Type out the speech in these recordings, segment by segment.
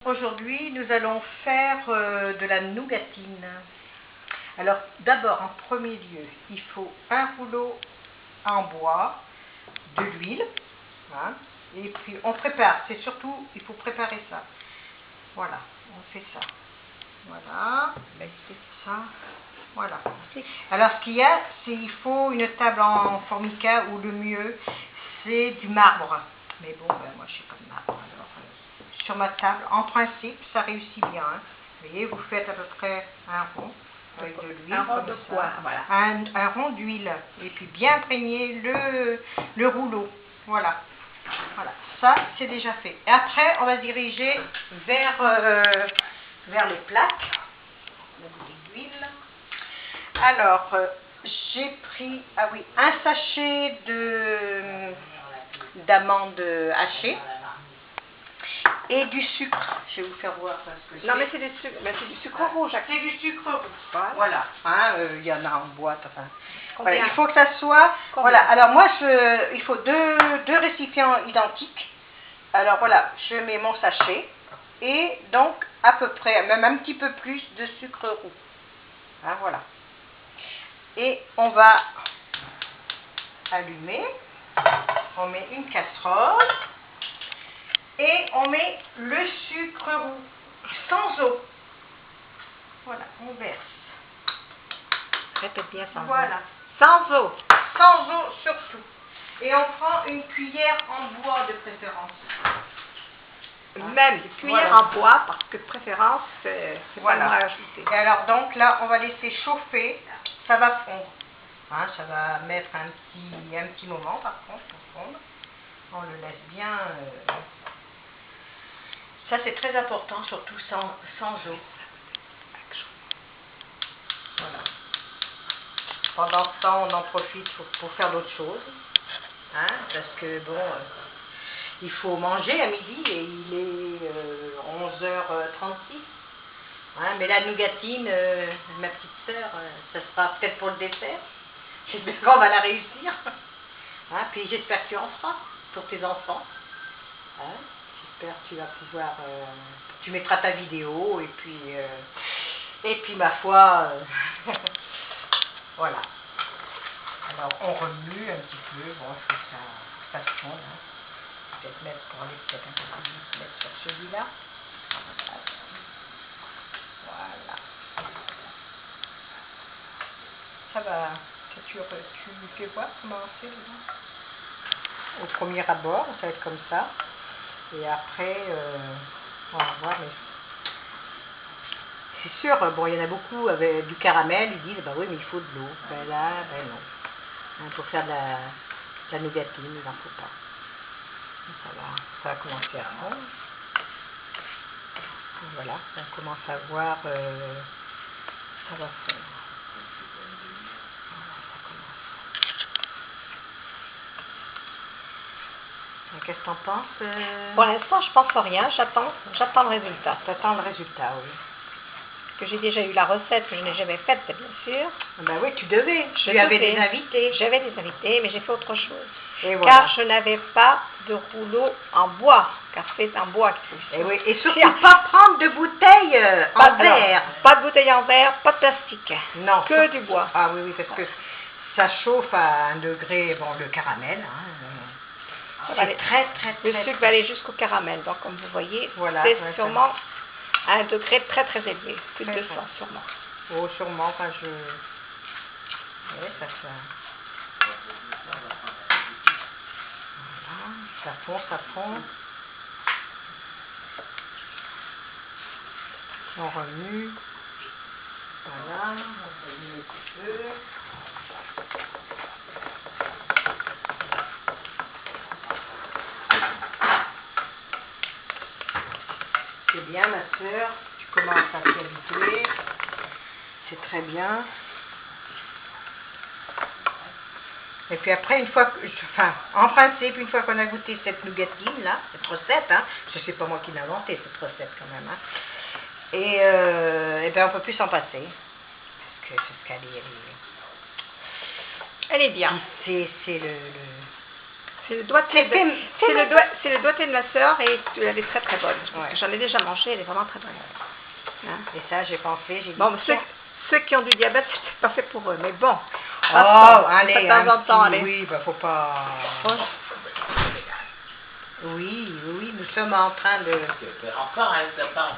Aujourd'hui, nous allons faire de la nougatine. Alors, d'abord, en premier lieu, il faut un rouleau en bois, de l'huile, hein, et puis on prépare. C'est surtout, il faut préparer ça. Voilà, on fait ça. Voilà, ça. Voilà. Alors, ce qu'il y a, c'est qu'il faut une table en formica ou le mieux, c'est du marbre. Mais bon, ben, moi, je suis pas de marbre. Alors, sur ma table, en principe, ça réussit bien. Hein. Vous voyez, vous faites à peu près un rond avec de l'huile. Un rond de quoi, voilà. Un rond d'huile. Et puis bien imprégner le rouleau. Voilà. Voilà. Ça, c'est déjà fait. Et après, on va se diriger vers les plaques. La bouteille d'huile. Alors, j'ai pris un sachet d'amandes hachées et du sucre. Je vais vous faire voir ce que c'est. Non, mais c'est du sucre rouge. C'est du sucre rouge. Voilà. Hein, y en a en boîte. Enfin. Voilà, il faut que ça soit. Voilà. Alors moi, il faut deux récipients identiques. Alors voilà, je mets mon sachet et donc à peu près, même un petit peu plus de sucre roux. Hein, voilà. Et on va allumer, on met une casserole et on met le sucre roux, sans eau. Voilà, on verse. Répète bien sans eau. Voilà. Sans eau. Sans eau surtout. Et on prend une cuillère en bois de préférence. Même une cuillère en bois, parce que de préférence, c'est voilà. Pas à ajouter. Et alors donc là, on va laisser chauffer, ça va fondre. Hein, ça va mettre un petit moment par contre pour fondre. On le laisse bien. Ça c'est très important, surtout sans eau. Voilà. Pendant ce temps, on en profite pour faire d'autres choses. Hein, parce que bon, il faut manger à midi et il est 11h36. Hein, mais la nougatine, ma petite sœur, ça sera peut-être pour le dessert. J'espère qu'on va la réussir. Hein, puis j'espère que tu en feras pour tes enfants. Hein, j'espère que tu vas pouvoir... tu mettras ta vidéo et puis ma foi... voilà. Alors on remue un petit peu. Bon, il faut que ça se fonde. Hein. Peut-être mettre pour aller peut-être un peu plus mettre sur celui-là. Voilà. Ça va. Tu fais voir comment c'est dedans. Au premier abord, ça va être comme ça. Et après, on va voir. Mais c'est sûr, bon, il y en a beaucoup avec du caramel, ils disent, bah oui, mais il faut de l'eau. Ben là, ben non. Hein, pour faire de la nougatine, il n'en faut pas. Ça va commencer à fondre. Voilà, on commence à voir, ça va fondre. Voilà, ça commence. Qu'est-ce que tu en penses Pour l'instant, je pense à rien, j'attends le résultat. Tu attends le résultat, oui. Que j'ai déjà eu la recette, mais je n'ai jamais faite, bien sûr. Ben oui, tu devais. Tu avais des invités. J'avais des invités, mais j'ai fait autre chose. Et voilà. Car je n'avais pas de rouleau en bois, car c'est en bois qu'il faut. Et oui, et surtout pas prendre de bouteilles en verre. Pas de bouteille en verre, pas de plastique. Non. Que du bois. Ah oui, parce que ça chauffe à 1 degré, bon, le caramel. Hein, c'est très. Le sucre va aller jusqu'au caramel, donc comme vous voyez, voilà, c'est sûrement à un degré très élevé, plus de 200 sûrement. Oh, sûrement, enfin je... Oui, ça fait... Voilà, ça fond. On remue. Voilà, on remue un petit peu. C'est bien, ma soeur, tu commences à t'y habituer. C'est très bien. Et puis après, en principe, une fois qu'on a goûté cette nougatine là, cette recette, hein, je sais pas moi qui l'ai inventée cette recette quand même, hein, et ben on peut plus s'en passer, parce qu'elle elle est bien. C'est le doigté de ma soeur et elle est très très bonne. Ouais. J'en ai déjà mangé, elle est vraiment très bonne. Hein? Et ça, j'ai pensé, j'ai dit... Bon, ceux qui ont du diabète, c'est pas fait pour eux, mais bon. Oh, allez, de temps en temps, allez. Oui, bah faut pas... Ouais. Oui, nous sommes en train de... Encore un sapin.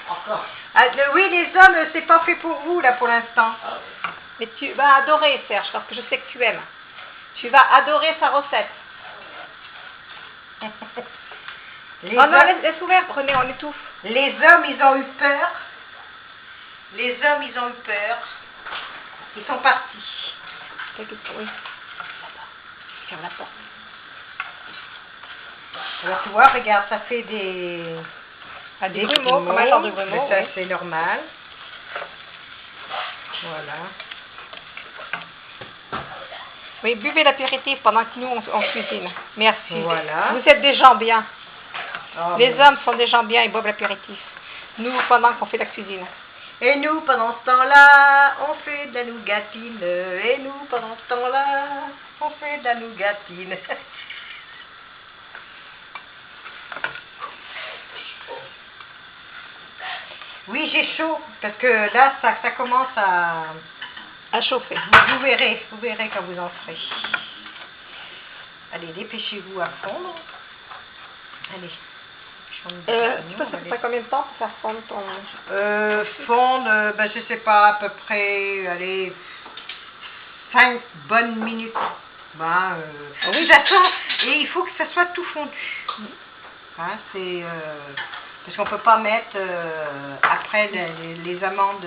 Encore. Ah, oui, les hommes, c'est pas fait pour vous, là, pour l'instant. Mais tu vas adorer, Serge, parce que je sais que tu aimes. Tu vas adorer sa recette. Les Oh non, hommes- laisse ouvert, René, on étouffe. Les hommes, ils ont eu peur. Les hommes, ils ont eu peur. Ils sont partis. Oui. Ferme la porte. Alors, tu vois, regarde, ça fait des grumeaux, comme un genre de grumeaux. mais ça, Oui. c'est normal. Voilà. Oui, buvez l'apéritif pendant que nous, on cuisine. Merci. Voilà. Vous êtes des gens bien. Oh, Les mais- hommes sont des gens bien, ils boivent l'apéritif. Nous, pendant qu'on fait la cuisine. Et nous, pendant ce temps-là, on fait de la nougatine. Et nous, pendant ce temps-là, on fait de la nougatine. Oui, j'ai chaud, parce que là, ça commence À chauffer. Vous verrez quand vous en ferez. Allez, dépêchez-vous à fondre. Allez. Tu penses que ça fait combien de temps pour faire fondre ton... Fondre, ben, je sais pas, à peu près, allez, 5 bonnes minutes. Ben, oui. de toute façon, et il faut que ça soit tout fondu. Hein, c'est... parce qu'on peut pas mettre après les amandes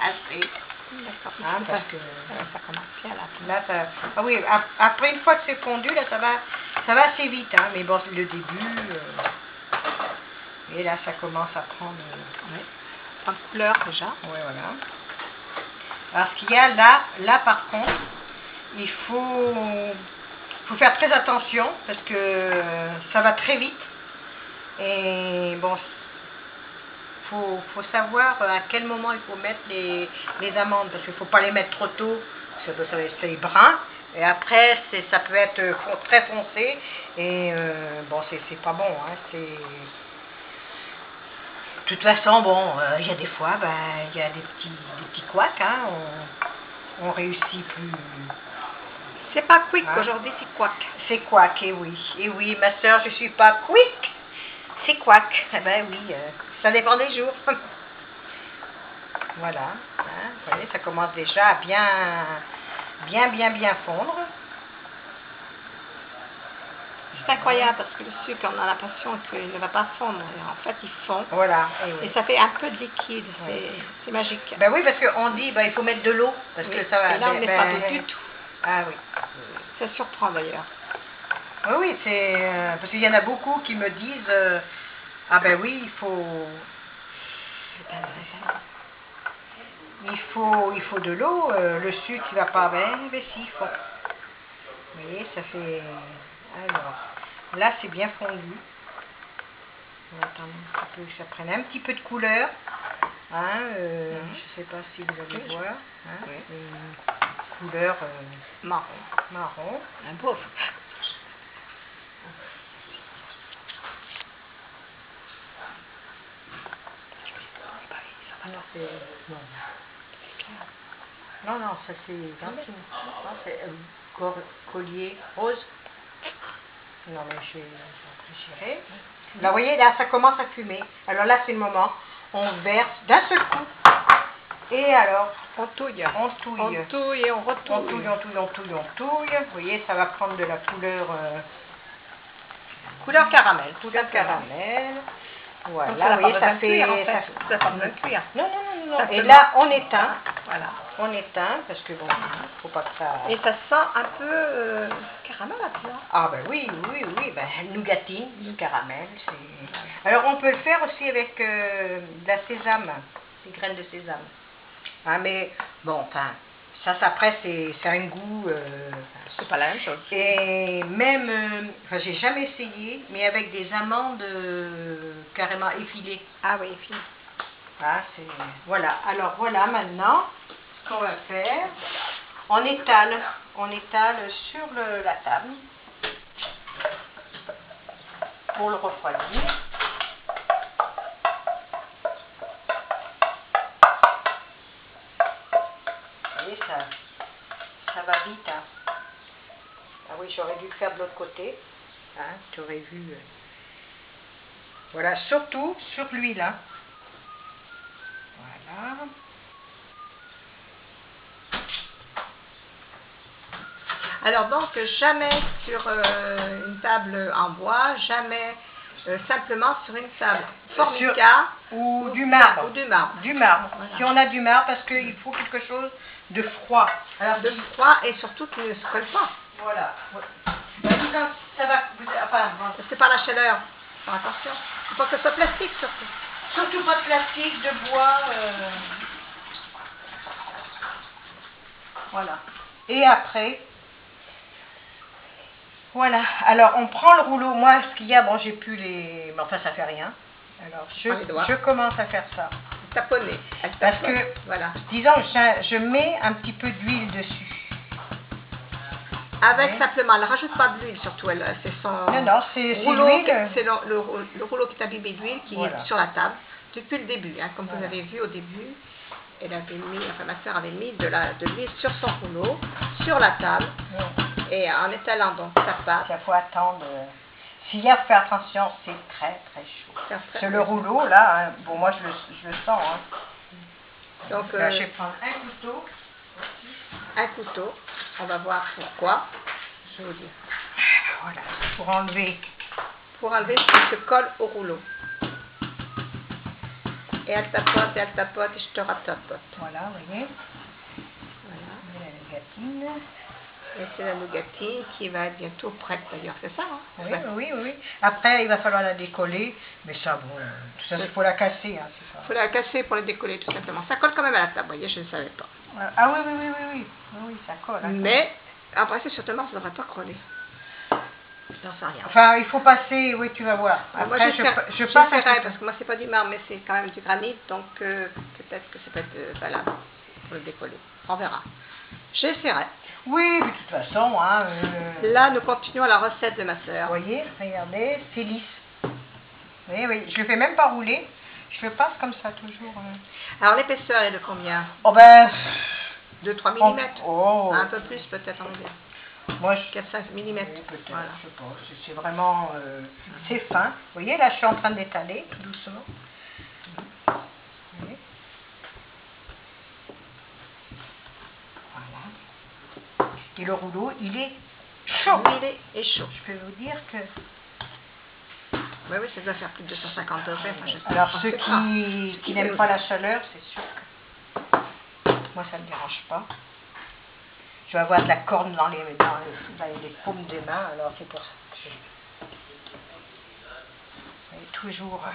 hachées. D'accord. Hein, parce que ça commence bien là. là, ah oui, après une fois que c'est fondu, là, ça va assez vite, hein, mais bon, le début, et là, ça commence à prendre, En couleur déjà. ouais, voilà. Alors, ce qu'il y a là, par contre, il faut faire très attention, parce que ça va très vite, et bon, faut savoir à quel moment il faut mettre les amandes, parce qu'il ne faut pas les mettre trop tôt, c'est brun, et après ça peut être très foncé, et bon, c'est pas bon, hein, c'est... De toute façon, bon, il y a des fois, ben, il y a des petits couacs, hein, on réussit plus... C'est pas quick Hein? aujourd'hui, c'est quack. C'est couac, et oui, ma soeur, je suis pas quick, c'est couac, eh ben oui, ça dépend des jours. Voilà, hein, vous voyez, ça commence déjà à bien fondre. C'est incroyable parce que le sucre, on a l'impression qu'il ne va pas fondre. Et en fait, il fond. Voilà, et oui. Et ça fait un peu de liquide. Oui. C'est magique. Ben oui, parce qu'on dit, ben, il faut mettre de l'eau, parce Oui. que ça va... Et là, on n'est pas du tout. Ah oui. Ça surprend d'ailleurs. Oui, c'est... parce qu'il y en a beaucoup qui me disent, ah ben oui, il faut de l'eau, le sucre il va pas bien, mais si, il faut. Vous voyez, ça fait... Alors, là c'est bien fondu. On va attendre un petit peu que ça prenne un petit peu de couleur. Hein, je sais pas si vous allez voir. Hein, une couleur marron. Un beau. Alors c'est... Non, ça c'est gentil. Non, c'est collier rose. Non, mais je vais réfléchir. Là, vous voyez, là, ça commence à fumer. Alors là, c'est le moment. On verse d'un seul coup. Et alors, On touille. on touille. On touille et on retouille. On touille. Vous voyez, ça va prendre de la couleur... Couleur caramel. couleur caramel. Voilà, Donc, ça vous voyez, n'a pas ça besoin de fait... cuire, en fait. Ça n'a pas besoin de cuire. Non. Ça Et fait là, on éteint. Voilà. On éteint, parce que bon, faut pas que ça... Et ça sent un peu caramel à toi. Ah ben oui, ben, nougatine, du caramel, c'est... Alors on peut le faire aussi avec de la sésame, des graines de sésame. Ah mais bon, enfin, ça après c'est un goût... C'est pas la même chose. et même, enfin j'ai jamais essayé, mais avec des amandes carrément effilées. Ah oui, fini. Ah, c'est... Voilà, alors voilà maintenant ce qu'on va faire. On étale, on étale sur la table pour le refroidir. Vous voyez, ça va vite. Hein. Ah oui, j'aurais dû le faire de l'autre côté. Hein, tu aurais vu. Voilà, surtout sur l'huile. Hein. Voilà. Alors donc, jamais sur une table en bois, jamais simplement sur une table formica ou du marbre. Ou du marbre. Du marbre. Voilà. Si on a du marbre, parce qu'il faut quelque chose de froid. Alors de froid et surtout qui ne se colle pas. Voilà. Ça va. Enfin, c'est pas la chaleur. Faire attention. Il faut que ce soit plastique surtout. Surtout pas de plastique, de bois. Voilà. Et après. Voilà, alors on prend le rouleau, moi ce qu'il y a, bon j'ai plus les... mais enfin ça fait rien. Alors je commence à faire ça. Taponner. Parce que, voilà. Disons, je mets un petit peu d'huile dessus. Avec simplement, elle ne rajoute pas de l'huile surtout, c'est son non, c'est l'huile. C'est le rouleau qui est imbibé d'huile qui voilà. est sur la table depuis le début. Hein, comme vous avez vu au début, elle avait mis, enfin ma soeur avait mis de l'huile sur son rouleau, sur la table. Et en étalant donc sa pâte. Il faut attendre. S'il y a à faire attention, c'est très très chaud. C'est le rouleau là, hein. Bon moi je le sens. Hein. Donc là, je vais prendre un couteau. Un couteau, on va voir pourquoi. Je vais vous dire. Voilà, pour enlever. Pour enlever ce qui se colle au rouleau. Et elle tapote, et je te ratapote. Voilà, vous voyez. Voilà. La nougatine. Et c'est la nougatine qui va être bientôt prête d'ailleurs, c'est ça hein? Oui. Après, il va falloir la décoller, mais ça, bon, tout ça, il faut la casser. Hein, il faut la casser pour la décoller, tout simplement. Ça colle quand même à la table, vous voyez, je ne savais pas. Ah oui, ça colle. Hein, mais, après, c'est certainement, ça ne devrait pas coller. J'en sais rien. Enfin, il faut passer, oui, tu vas voir. Après, moi, je passerai, parce que moi, c'est pas du marbre, mais c'est quand même du granit, donc peut-être que ça peut être valable pour le décoller. On verra. J'essaierai. Oui, mais de toute façon, hein, là, nous continuons la recette de ma soeur. Vous voyez, regardez, c'est lisse. Oui, je ne le fais même pas rouler. Je le passe comme ça, toujours. Alors, l'épaisseur est de combien? Oh ben... De 3 mm. Oh. Un peu plus, peut-être, on va dire. Moi, 4-5 mm. Oui, peut-être, voilà. je sais pas. C'est vraiment... c'est fin. Vous voyez, là, je suis en train d'étaler, tout doucement. Vous voyez. Et le rouleau, il est chaud. Oui, il est chaud. Je peux vous dire que... Oui, ça doit faire plus de 250 degrés. Enfin, alors, ceux qui n'aiment pas la chaleur, c'est sûr que... Moi, ça ne me dérange pas. Je vais avoir de la corne dans les paumes des mains, alors c'est pour ça que je... toujours...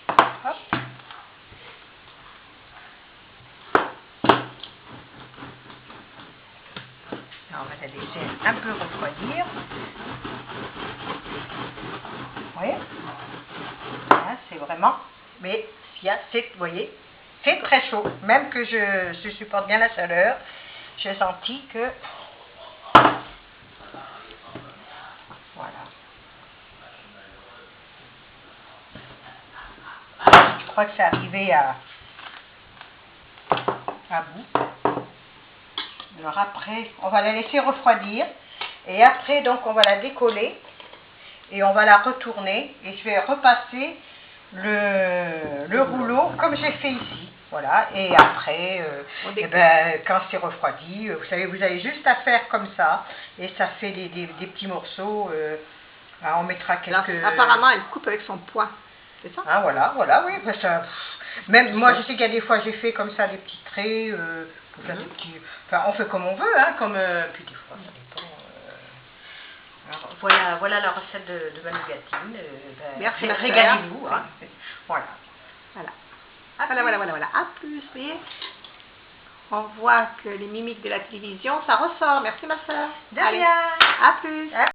Hop. Alors, on va la laisser un peu refroidir. Vous voyez, hein, c'est vraiment... Mais vous voyez, c'est très chaud. Même que je supporte bien la chaleur, j'ai senti que... Voilà. Je crois que c'est arrivé à bout. Alors après, on va la laisser refroidir. Et après, donc, on va la décoller. Et on va la retourner. Et je vais repasser le rouleau comme j'ai fait ici. Voilà. Et après, quand c'est refroidi, vous savez, vous avez juste à faire comme ça. Et ça fait des petits morceaux. On mettra quelques... Alors, apparemment, elle coupe avec son poing. C'est ça? Ah, voilà, oui. Parce que, même moi, je sais qu'il y a des fois, j'ai fait comme ça des petits traits. Pour faire des petits... Enfin, on fait comme on veut, hein, comme... Puis des fois, ça dépend... Alors, voilà la recette de ma nougatine. Merci, régalez-vous. Hein. Voilà. Voilà. À plus, vous voyez. On voit que les mimiques de la télévision, ça ressort. Merci, ma soeur. De rien. À plus.